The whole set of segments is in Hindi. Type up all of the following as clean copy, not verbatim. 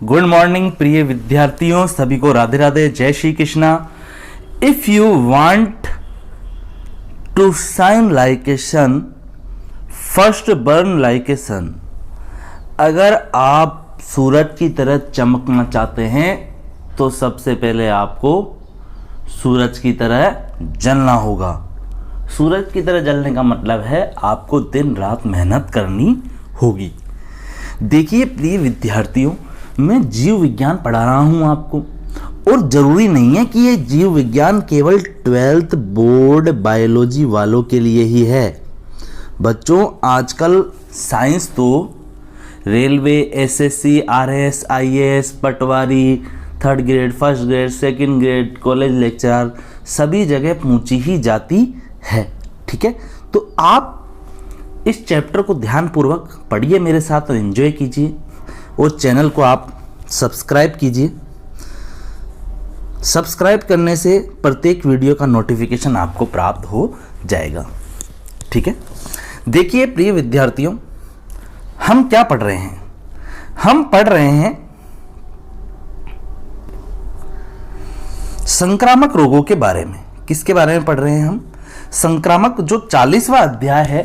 गुड मॉर्निंग प्रिय विद्यार्थियों, सभी को राधे राधे, जय Shri Krishna. If you want to shine like a sun, first burn like a sun. अगर आप सूरज की तरह चमकना चाहते हैं तो सबसे पहले आपको सूरज की तरह जलना होगा। सूरज की तरह जलने का मतलब है आपको दिन रात मेहनत करनी होगी। देखिए प्रिय विद्यार्थियों, मैं जीव विज्ञान पढ़ा रहा हूं आपको, और ज़रूरी नहीं है कि ये जीव विज्ञान केवल 12th बोर्ड बायोलॉजी वालों के लिए ही है। बच्चों, आजकल साइंस तो रेलवे, एसएससी, आरएस, आईएएस, पटवारी, 3rd grade, 1st grade, 2nd grade, college lecture, सभी जगह पहुंची ही जाती है। ठीक है, तो आप इस चैप्टर को ध्यानपूर्वक पढ़िए मेरे साथ और एंजॉय कीजिए, और चैनल को आप सब्सक्राइब कीजिए। सब्सक्राइब करने से प्रत्येक वीडियो का नोटिफिकेशन आपको प्राप्त हो जाएगा। ठीक है, देखिए प्रिय विद्यार्थियों, हम क्या पढ़ रहे हैं? हम पढ़ रहे हैं संक्रामक रोगों के बारे में। किसके बारे में पढ़ रहे हैं हम? संक्रामक, जो 40वां अध्याय है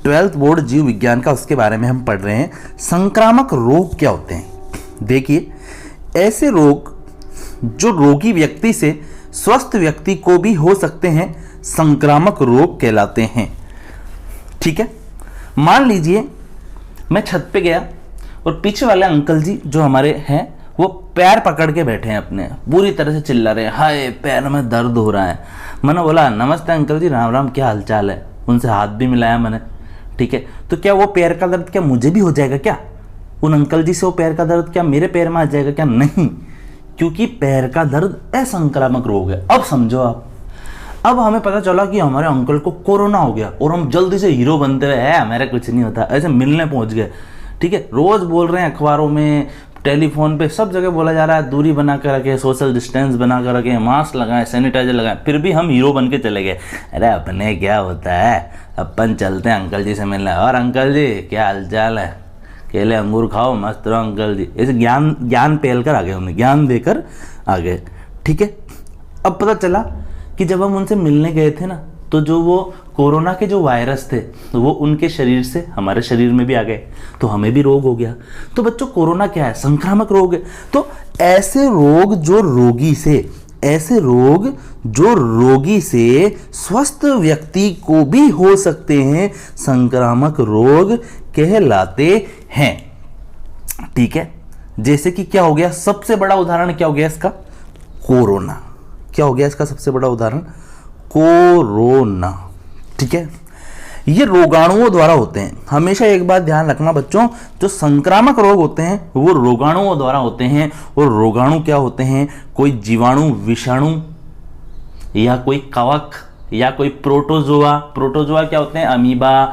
12th बोर्ड जीव विज्ञान का, उसके बारे में हम पढ़ रहे हैं। संक्रामक रोग क्या होते हैं? देखिए, ऐसे रोग जो रोगी व्यक्ति से स्वस्थ व्यक्ति को भी हो सकते हैं, संक्रामक रोग कहलाते हैं। ठीक है, मान लीजिए मैं छत पे गया और पीछे वाले अंकल जी जो हमारे हैं वो पैर पकड़ के बैठे हैं, अपने बुरी तरह से चिल्ला रहे हैं, हाय पैर में दर्द हो रहा है। मैंने बोला नमस्ते अंकल जी, राम राम, क्या हालचाल है? उनसे हाथ भी मिलाया मैंने। ठीक है, तो क्या वो पैर का दर्द क्या मुझे भी हो जाएगा? क्या उन अंकल जी से वो पैर का दर्द क्या मेरे पैर में आ जाएगा? क्या नहीं, क्योंकि पैर का दर्द असंक्रामक रोग है। अब समझो आप, अब हमें पता चला कि हमारे अंकल को कोरोना हो गया और हम जल्दी से हीरो बनते हुए है हमारा कुछ नहीं होता, ऐसे मिलने पहुंच गए। ठीक है, रोज बोल रहे हैं अखबारों में, टेलीफोन पे, सब जगह बोला जा रहा है दूरी बना कर रखें, सोशल डिस्टेंस बना कर रखें, मास्क लगाएं, सैनिटाइजर लगाएं, फिर भी हम हीरो बन के चले गए। अरे अपने क्या होता है, अपन चलते हैं अंकल जी से मिलने, और अंकल जी क्या हालचाल है, केले अंगूर खाओ, मस्त रहो अंकल जी। ऐसे ज्ञान पेल कर आ गए, उन्हें ज्ञान देकर आ गए। ठीक है, अब पता चला कि जब हम उनसे मिलने गए थे ना, तो जो वो कोरोना के जो वायरस थे तो वो उनके शरीर से हमारे शरीर में भी आ गए, तो हमें भी रोग हो गया। तो बच्चों, कोरोना क्या है? संक्रामक रोग है। तो ऐसे रोग जो रोगी से स्वस्थ व्यक्ति को भी हो सकते हैं, संक्रामक रोग कहलाते हैं। ठीक है, जैसे कि क्या हो गया, सबसे बड़ा उदाहरण क्या हो गया इसका? कोरोना। क्या हो गया इसका सबसे बड़ा उदाहरण? कोरोना। ठीक है, ये रोगाणुओं द्वारा होते हैं। हमेशा एक बात ध्यान रखना बच्चों, जो संक्रामक रोग होते हैं वो रोगाणुओं द्वारा होते हैं। और रोगाणु क्या होते हैं? कोई जीवाणु, विषाणु, या कोई कवक, या कोई प्रोटोजोआ। प्रोटोजोआ क्या होते हैं? अमीबा,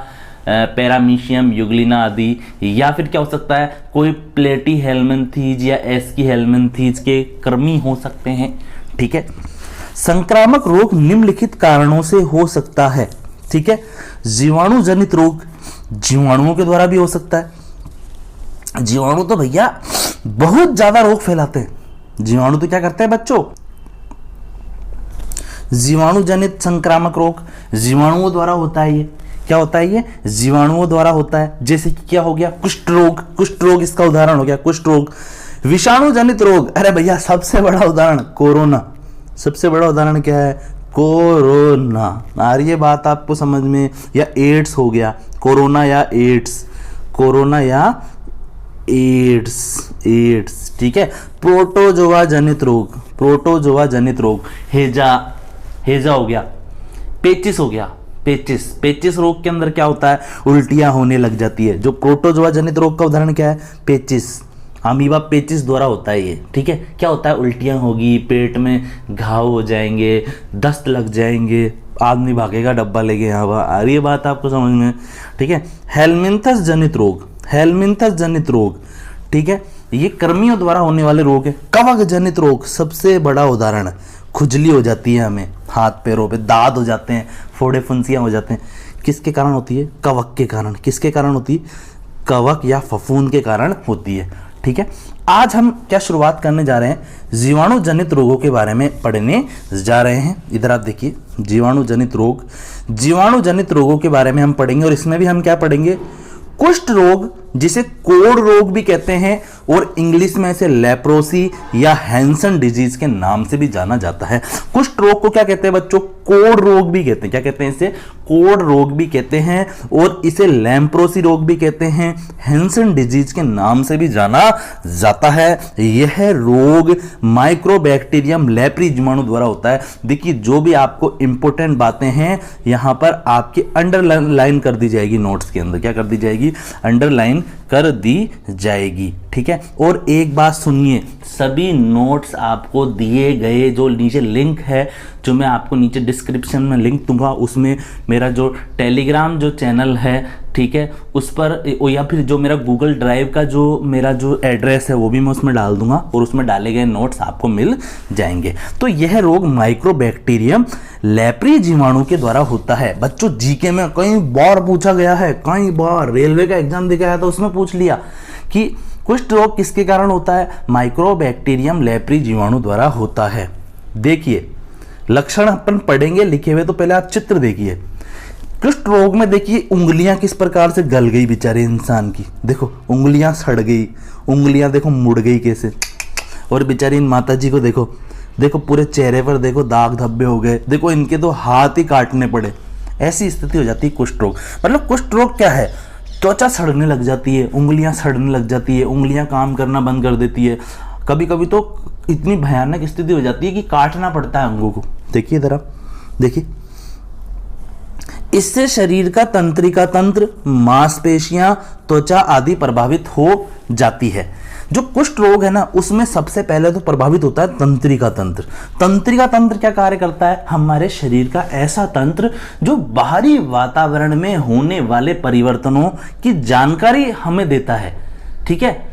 पैरामीशियम, युग्लिना आदि। या फिर क्या हो सकता है? कोई प्लेटी हेलमिंथीज या एस्की हेलमिंथीज के कृमि हो सकते हैं। ठीक है, संक्रामक रोग निम्नलिखित कारणों से हो सकता है। ठीक है, जीवाणु जनित रोग, जीवाणुओं के द्वारा भी हो सकता है। जीवाणु तो भैया बहुत ज्यादा रोग फैलाते हैं। जीवाणु तो क्या करते हैं बच्चों? जीवाणु जनित संक्रामक रोग जीवाणुओं द्वारा होता है। ये क्या होता है? ये जीवाणुओं द्वारा होता है। जैसे कि क्या हो गया? कुष्ठ रोग। कुष्ठ रोग इसका उदाहरण हो गया, कुष्ठ रोग। विषाणु जनित रोग, अरे भैया सबसे बड़ा उदाहरण कोरोना। सबसे बड़ा उदाहरण क्या है? कोरोना। आ रही है बात आपको समझ में? या एड्स हो गया, कोरोना या एड्स, कोरोना या एड्स। ठीक है, प्रोटोजोआ जनित रोग, प्रोटोजोआ जनित रोग, हेजा हो गया, पेचिस हो गया, पेचिस रोग के अंदर क्या होता है? उल्टियां होने लग जाती है। जो प्रोटोजोआ जनित रोग का उदाहरण क्या है? पेचिस, अमीबा पेचिस द्वारा होता है ये। ठीक है, क्या होता है? उल्टियां होगी, पेट में घाव हो जाएंगे, दस्त लग जाएंगे, आदमी भागेगा डब्बा लेके। यहाँ आ रही है बात आपको समझ में? ठीक है, हेलमिंथस जनित रोग, हेलमिंथस जनित रोग। ठीक है, ये कृमियों द्वारा होने वाले रोग है। कवक जनित रोग सबसे बड़ा उदाहरण, खुजली हो जाती है हमें हाथ पैरों पे, दाद हो जाते हैं, फोड़े फुंसियां हो जाते हैं। किसके कारण होती है? कवक के कारण। किसके कारण होती है? कवक या फफूंद के कारण होती है। ठीक है, आज हम क्या शुरुआत करने जा रहे हैं, जीवाणु जनित रोगों के बारे में पढ़ने जा रहे हैं। इधर आप देखिए, जीवाणु जनित रोग, जीवाणु जनित रोगों के बारे में हम पढ़ेंगे और इसमें भी हम क्या पढ़ेंगे, कुष्ठ रोग जिसे कोढ़ रोग भी कहते हैं और इंग्लिश में इसे लेप्रोसी या हैंसन डिजीज के नाम से भी जाना जाता है। कुष्ठ रोग को क्या कहते हैं बच्चों, कोढ़ रोग भी कहते हैं। क्या कहते हैं इसे, कोढ़ रोग भी कहते हैं और इसे लेप्रोसी रोग भी कहते हैं, हैंसन डिजीज के नाम से भी जाना जाता है। यह रोग माइक्रोबैक्टीरियम लेप्री जीवाणु द्वारा होता है। देखिए जो भी आपको इंपॉर्टेंट बातें हैं यहां पर आपकी अंडरलाइन कर दी जाएगी, नोट्स के अंदर क्या कर दी जाएगी, अंडरलाइन कर दी जाएगी, ठीक है। और एक बात सुनिए, सभी नोट्स आपको दिए गए, जो नीचे लिंक है, जो मैं आपको नीचे डिस्क्रिप्शन में लिंक दूंगा, उसमें मेरा जो टेलीग्राम जो चैनल है, ठीक है, उस पर, या फिर जो मेरा गूगल ड्राइव का जो मेरा जो एड्रेस है वो भी मैं उसमें डाल दूंगा और उसमें डाले गए नोट्स आपको मिल जाएंगे। तो यह रोग माइक्रोबैक्टीरियम लेप्री जीवाणु के द्वारा होता है। बच्चों जीके में कई बार पूछा गया है, कई बार रेलवे का एग्जाम दिखाया था, उसमें पूछ लिया कि कुष्ठ रोग किसके कारण होता है, माइक्रोबैक्टीरियम लेप्री जीवाणु द्वारा होता है। देखिए लक्षण अपन पढ़ेंगे लिखे हुए, तो पहले आप चित्र देखिए। कुष्ठ रोग में देखिए उंगलियां किस प्रकार से गल गई बेचारे इंसान की, देखो उंगलियां सड़ गई, उंगलियां देखो मुड़ गई कैसे, और बेचारी इन माता जी को देखो, देखो पूरे चेहरे पर देखो दाग धब्बे हो गए, देखो इनके तो हाथ ही काटने पड़े। ऐसी स्थिति हो जाती है कुष्ठ रोग। मतलब कुष्ठ रोग क्या है, त्वचा सड़ने लग जाती है, उंगलियां सड़ने लग जाती है, उंगलियां काम करना बंद कर देती है, कभी कभी तो इतनी भयानक स्थिति हो जाती है कि काटना पड़ता है अंगों को। देखिए जरा, देखिए इससे शरीर का तंत्रिका तंत्र, मांसपेशियां, त्वचा आदि प्रभावित हो जाती है। जो कुष्ठ रोग है ना, उसमें सबसे पहले तो प्रभावित होता है तंत्रिका तंत्र। तंत्रिका तंत्र क्या कार्य करता है, हमारे शरीर का ऐसा तंत्र जो बाहरी वातावरण में होने वाले परिवर्तनों की जानकारी हमें देता है, ठीक है।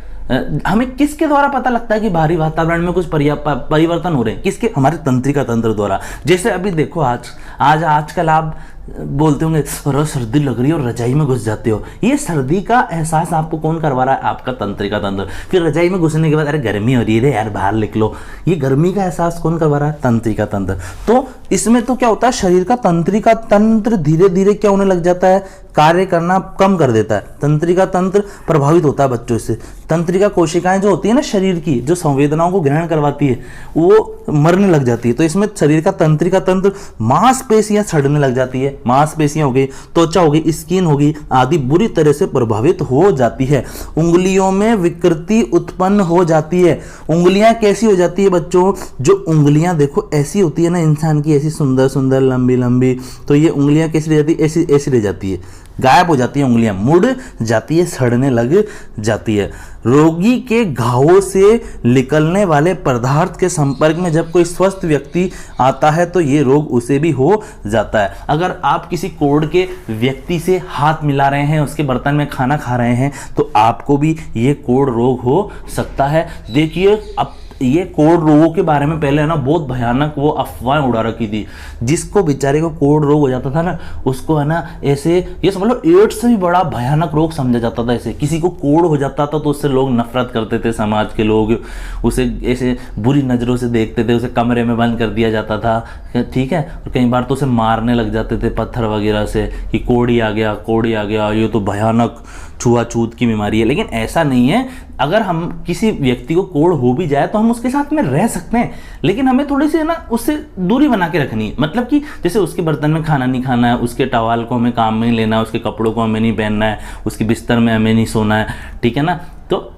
हमें किसके द्वारा पता लगता है कि बाहरी वातावरण में कुछ परिवर्तन हो रहे हैं, किसके, हमारे तंत्रिका तंत्र द्वारा। जैसे अभी देखो आजकल आप बोलते होंगे अरे सर्दी लग रही है और रजाई में घुस जाते हो, ये सर्दी का एहसास आपको कौन करवा रहा है, आपका तंत्रिका तंत्र। फिर रजाई में घुसने के बाद अरे गर्मी हो रही है यार बाहर निकलो, ये गर्मी का एहसास कौन करवा रहा है, तंत्रिका तंत्र। तो इसमें तो क्या होता है, शरीर का तंत्रिका तंत्र धीरे धीरे क्या होने लग जाता है, कार्य करना कम कर देता है, तंत्रिका तंत्र प्रभावित होता है बच्चों से। तंत्रिका कोशिकाएं जो होती है ना शरीर की, जो संवेदनाओं को ग्रहण करवाती है, वो मरने लग जाती है। तो इसमें शरीर का तंत्रिका तंत्र, मांसपेशियां सड़ने लग जाती है, मांसपेशियां हो गई, त्वचा हो गई, स्किन हो गई आदि बुरी तरह से प्रभावित हो जाती है। उंगलियों में विकृति उत्पन्न हो जाती है। उंगलियां कैसी हो जाती है बच्चों, जो उंगलियां देखो ऐसी होती है ना इंसान की, ऐसी सुंदर सुंदर लंबी लंबी, तो ये उंगलियां कैसी रह जाती है, ऐसी ऐसी रह जाती है, गायब हो जाती है, उंगलियां मुड़ जाती है, सड़ने लग जाती है। रोगी के घावों से निकलने वाले पदार्थ के संपर्क में जब कोई स्वस्थ व्यक्ति आता है तो ये रोग उसे भी हो जाता है। अगर आप किसी कोढ़ के व्यक्ति से हाथ मिला रहे हैं, उसके बर्तन में खाना खा रहे हैं, तो आपको भी ये कोढ़ रोग हो सकता है। देखिए अब ये कोढ़ रोगों के बारे में पहले है ना बहुत भयानक वो अफवाहें उड़ा रखी थी। जिसको बेचारे को कोढ़ रोग हो जाता था ना, उसको है ना ऐसे, ये समझ लो एड्स से भी बड़ा भयानक रोग समझा जाता था। ऐसे किसी को कोढ़ हो जाता था तो उससे लोग नफरत करते थे, समाज के लोग उसे ऐसे बुरी नज़रों से देखते थे, उसे कमरे में बंद कर दिया जाता था, ठीक है। और कई बार तो उसे मारने लग जाते थे पत्थर वगैरह से कि कोढ़ी आ गया, कोढ़ी आ गया, ये तो भयानक छुआछूत की बीमारी है। लेकिन ऐसा नहीं है, अगर हम किसी व्यक्ति को कोढ़ हो भी जाए तो हम उसके साथ में रह सकते हैं, लेकिन हमें थोड़ी सी ना उससे दूरी बना के रखनी है। मतलब कि जैसे उसके बर्तन में खाना नहीं खाना है, उसके टवाल को हमें काम में नहीं लेना है, उसके कपड़ों को हमें नहीं पहनना है, उसके बिस्तर में हमें नहीं सोना है, ठीक है ना। तो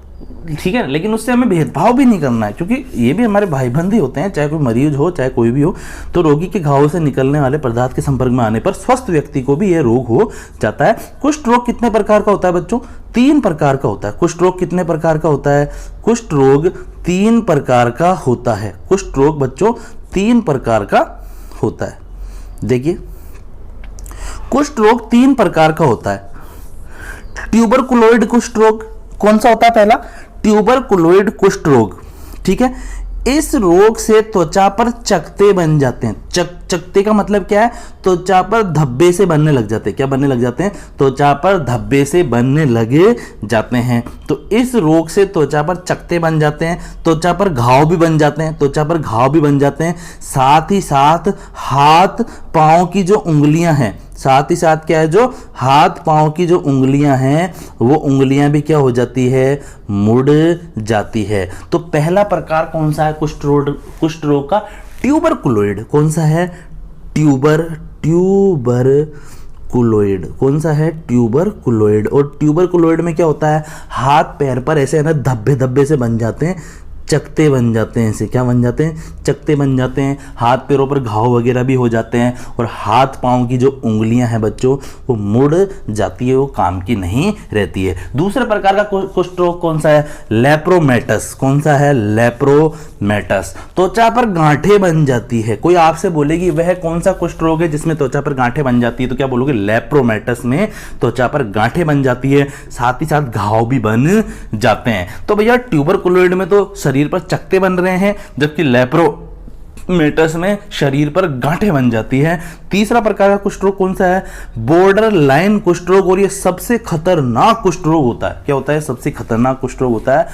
ठीक है, लेकिन उससे हमें भेदभाव भी नहीं करना है, क्योंकि ये भी हमारे भाई बंद ही होते हैं, चाहे कोई मरीज हो चाहे कोई भी हो। तो रोगी के घावों से निकलने वाले पदार्थ के संपर्क में आने पर स्वस्थ व्यक्ति को भी यह रोग हो जाता है। कुष्ठ रोग कितने प्रकार का होता है बच्चों, 3 प्रकार का होता है। कुष्ठ रोग कितने प्रकार का होता है, कुष्ठ रोग 3 प्रकार का होता है। कुष्ठ रोग बच्चों 3 प्रकार का होता है। देखिए कुष्ठ रोग 3 प्रकार का होता है। ट्यूबरकुलोइड कुष्ठ रोग कौन सा होता है, पहला ट्यूबरकुलोइड कुष्ठ रोग, ठीक है। इस रोग से त्वचा पर चकत्ते बन जाते हैं। चकत्ते का मतलब क्या है? त्वचा पर धब्बे से बनने लग जाते हैं। क्या बनने लग जाते हैं? त्वचा पर धब्बे से बनने लगे जाते हैं। तो इस रोग से त्वचा पर चकत्ते बन जाते हैं, त्वचा पर घाव भी बन जाते हैं, त्वचा पर घाव भी बन जाते हैं। साथ ही साथ हाथ पांव की जो उंगलियां हैं, साथ ही साथ क्या है, जो हाथ पांव की जो उंगलियां हैं वो उंगलियां भी क्या हो जाती है? मुड़ जाती है। तो पहला प्रकार कौन सा है कुष्ठ रोग का? ट्यूबरकुलोइड। कौन सा है? ट्यूबरकुलोइड। कौन सा है? ट्यूबरकुलोइड। और ट्यूबरकुलोइड में क्या होता है? हाथ पैर पर ऐसे है ना धब्बे धब्बे से बन जाते हैं, चकत्ते बन जाते हैं। इसे क्या बन जाते हैं? चकत्ते बन जाते हैं। हाथ पैरों पर घाव वगैरह भी हो जाते हैं और हाथ पांव की जो उंगलियां हैं बच्चों वो मुड़ जाती है, वो काम की नहीं रहती है। दूसरे प्रकार का कुष्ठ रोग कौन सा है? लेप्रोमेटस। कौन सा है? लेप्रोमेटस। त्वचा पर गांठें बन जाती है। कोई आपसे बोलेगी वह कौन सा कुष्ठ रोग है जिसमें त्वचा पर गांठें बन जाती है, तो क्या बोलोगे? लेप्रोमेटस में त्वचा पर गांठें बन जाती है, साथ ही साथ घाव भी बन जाते हैं। तो भैया ट्यूबरकुलोइड में तो शरीर पर चकत्ते बन रहे हैं, जबकि लेप्रोमेटस में शरीर पर गांठें बन जाती है। तीसरा प्रकार का कुष्ठ रोग कौन सा है? बॉर्डर लाइन कुष्ठ रोग। और यह सबसे खतरनाक कुष्ठ रोग होता है। क्या होता है? सबसे खतरनाक कुष्ठ रोग होता है।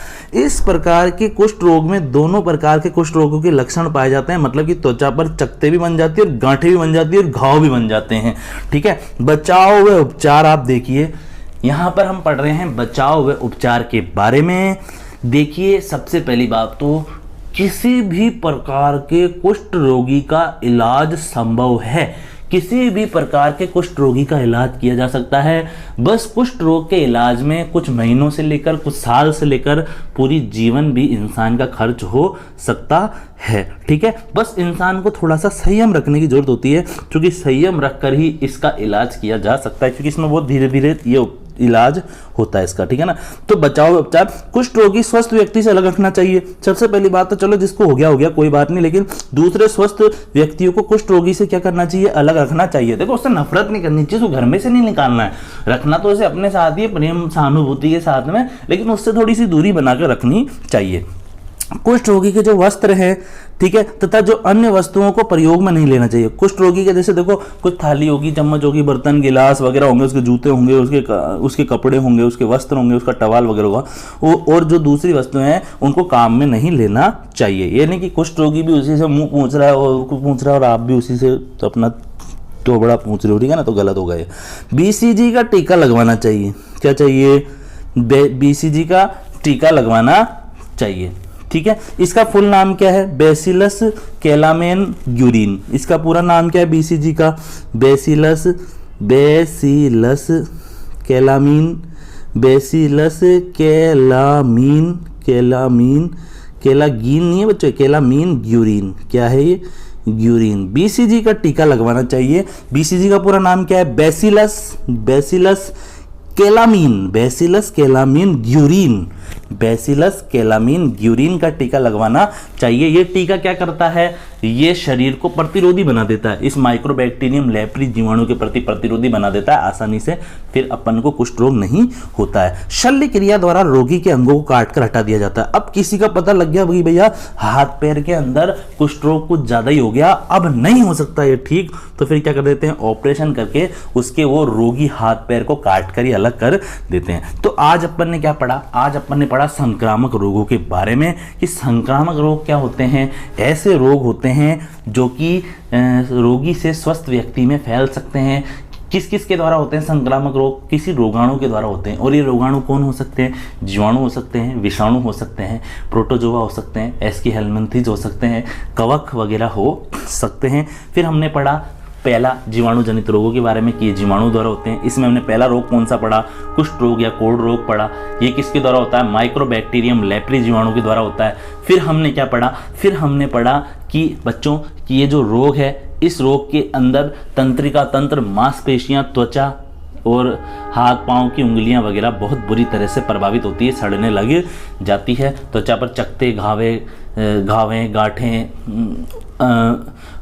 इस प्रकार के कुष्ठ रोग में दोनों प्रकार के कुष्ठ रोगों के लक्षण पाए जाते हैं, मतलब कि त्वचा पर चकत्ते भी बन जाती है और गांठें भी बन जाती है और घाव भी बन जाते हैं। ठीक है, बचाव व उपचार। आप देखिए यहां पर हम पढ़ रहे हैं बचाव व उपचार के बारे में। देखिए सबसे पहली बात तो किसी भी प्रकार के कुष्ठ रोगी का इलाज संभव है। किसी भी प्रकार के कुष्ठ रोगी का इलाज किया जा सकता है। बस कुष्ठ रोग के इलाज में कुछ महीनों से लेकर कुछ साल से लेकर पूरी जीवन भी इंसान का खर्च हो सकता है। ठीक है, बस इंसान को थोड़ा सा संयम रखने की जरूरत होती है, क्योंकि संयम रखकर ही इसका इलाज किया जा सकता है, क्योंकि इसमें बहुत धीरे धीरे ये इलाज होता है इसका। ठीक है ना। तो बचाव उपचार, कुष्ठ रोगी स्वस्थ व्यक्ति से अलग रखना चाहिए। सबसे पहली बात तो चलो जिसको हो गया कोई बात नहीं, लेकिन दूसरे स्वस्थ व्यक्तियों को कुष्ठ रोगी से क्या करना चाहिए? अलग रखना चाहिए। देखो उससे नफरत नहीं करनी चाहिए, उसको घर में से नहीं निकालना है। रखना तो उसे अपने साथ ही प्रेम सहानुभूति के साथ में, लेकिन उससे थोड़ी सी दूरी बनाकर रखनी चाहिए। कुष्ठ रोगी के जो वस्त्र हैं, ठीक है, तथा जो अन्य वस्तुओं को प्रयोग में नहीं लेना चाहिए। कुष्ठ रोगी के जैसे देखो कुछ थाली होगी, चम्मच होगी, बर्तन गिलास वगैरह होंगे, उसके जूते होंगे, उसके कपड़े होंगे, उसके वस्त्र होंगे, उसका टवाल वगैरह होगा, और जो दूसरी वस्तुएं हैं उनको काम में नहीं लेना चाहिए। ये नहीं कि कुष्ठ रोगी भी उसी से मुंह पूछ रहा है और आप भी उसी से तो अपना तो बड़ा पूछ रहे हो। ठीक है ना, तो गलत हो गए। BCG का टीका लगवाना चाहिए। क्या चाहिए? BCG का टीका लगवाना चाहिए। ठीक है, इसका फुल नाम क्या है? Bacillus Calmette Guerin. इसका पूरा नाम क्या है BCG का? बेसिलस कैलागीन नहीं है बच्चों, कैलामीन ग्यूरिन। क्या है ये? ग्यूरिन। BCG का टीका लगवाना चाहिए। BCG का पूरा नाम क्या है? बेसिलस कैलामीन ग्यूरिन का टीका लगवाना चाहिए। ये टीका क्या करता है? ये शरीर को प्रतिरोधी बना देता है, इस माइक्रोबैक्टीरियम लेप्री जीवाणु के प्रति प्रतिरोधी बना देता है आसानी से, फिर अपन को कुष्ठ रोग नहीं होता है। शल्य क्रिया द्वारा रोगी के अंगों को काटकर हटा दिया जाता है। अब किसी का पता लग गया भाई भैया हाथ पैर के अंदर कुष्ठ रोग कुछ ज्यादा ही हो गया, अब नहीं हो सकता ये ठीक, तो फिर क्या कर देते हैं? ऑपरेशन करके उसके वो रोगी हाथ पैर को काट कर ही अलग कर देते हैं। तो आज अपन ने क्या पढ़ा? आज अपन ने पढ़ा संक्रामक रोगों के बारे में, कि संक्रामक रोग क्या होते हैं। ऐसे रोग होते हैं जो कि रोगी से स्वस्थ व्यक्ति में फैल सकते हैं। किस किस के द्वारा होते हैं संक्रामक रोग? किसी रोगाणु के द्वारा होते हैं। और ये रोगाणु कौन हो सकते हैं? जीवाणु हो सकते हैं, विषाणु हो सकते हैं, प्रोटोजोआ हो सकते हैं, एस्कीहेलमिन्थेस हो सकते हैं, कवक वगैरह हो सकते हैं। फिर हमने पढ़ा पहला जीवाणु जनित रोगों के बारे में कि ये जीवाणु द्वारा होते हैं। इसमें हमने पहला रोग कौन सा पढ़ा? कुष्ठ रोग या कोढ़ रोग पढ़ा। ये किसके द्वारा होता है? माइक्रोबैक्टीरियम लेप्री जीवाणु के द्वारा होता है। फिर हमने क्या पढ़ा? फिर हमने पढ़ा कि बच्चों कि ये जो रोग है, इस रोग के अंदर तंत्रिका तंत्र, मांसपेशियां, त्वचा और हाथ पांव की उंगलियां वगैरह बहुत बुरी तरह से प्रभावित होती है, सड़ने लग जाती है। त्वचा पर चकत्ते, घावें, गांठें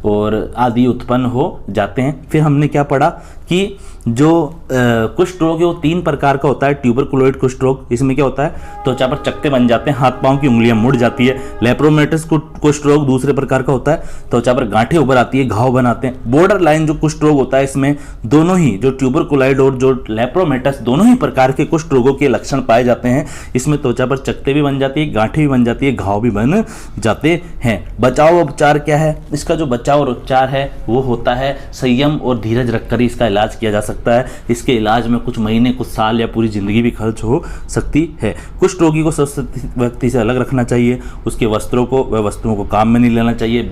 और आदि उत्पन्न हो जाते हैं। फिर हमने क्या पढ़ा कि जो कुष्ठ रोग है वो 3 प्रकार का होता है। ट्यूबरकुलोइड कुष्ठ रोग, इसमें क्या होता है, त्वचा पर चकत्ते बन जाते हैं, हाथ पांव की उंगलियां मुड़ जाती है। लेप्रोमेटस कुष्ठ रोग दूसरे प्रकार का होता है, त्वचा पर गांठें उभर आती है, घाव बनाते हैं। बॉर्डर लाइन जो कुष्ठ रोग होता है, इसमें दोनों ही जो ट्यूबरकुलोइड और जो लेप्रोमेटस दोनों ही प्रकार के कुष्ठ रोगों के लक्षण पाए जाते हैं। इसमें त्वचा पर चकत्ते भी बन जाती है, गांठें भी बन जाती है, घाव भी बन जाते हैं। बचाव उपचार क्या है? इसका जो बचाव और उपचार है वो होता है संयम और धीरज रखकर ही इसका इलाज किया जा सकता है। इसके इलाज में कुछ महीने, कुछ साल या पूरी जिंदगी भी खर्च हो सकती है। कुष्ठ रोगी को स्वस्थ व्यक्ति से अलग रखना चाहिए, उसके वस्त्रों को व वस्तुओं को काम में नहीं लेना चाहिए।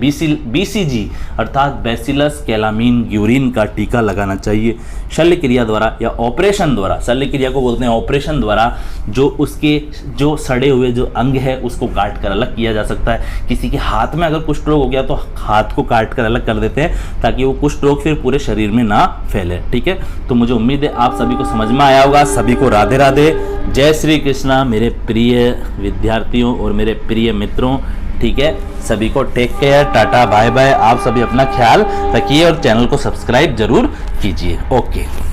BCG अर्थात बैसिलस कैलामीन ग्यूरिन का टीका लगाना चाहिए। शल्य क्रिया द्वारा या ऑपरेशन द्वारा, शल्य क्रिया को बोलते हैं ऑपरेशन द्वारा, जो उसके जो सड़े हुए जो अंग है उसको काट कर अलग किया जा सकता है। किसी के हाथ में अगर कुष्ठ रोग हो गया तो हाथ को काट कर अलग कर देते हैं ताकि वो कुष्ठ रोग फिर पूरे शरीर में ना फैले। ठीक है, तो मुझे उम्मीद है आप सभी को समझ में आया होगा। सभी को राधे राधे, जय श्री कृष्णा मेरे प्रिय विद्यार्थियों और मेरे प्रिय मित्रों। ठीक है, सभी को take care, tata bye bye. आप सभी अपना ख्याल रखिए और चैनल को सब्सक्राइब जरूर कीजिए। ओके।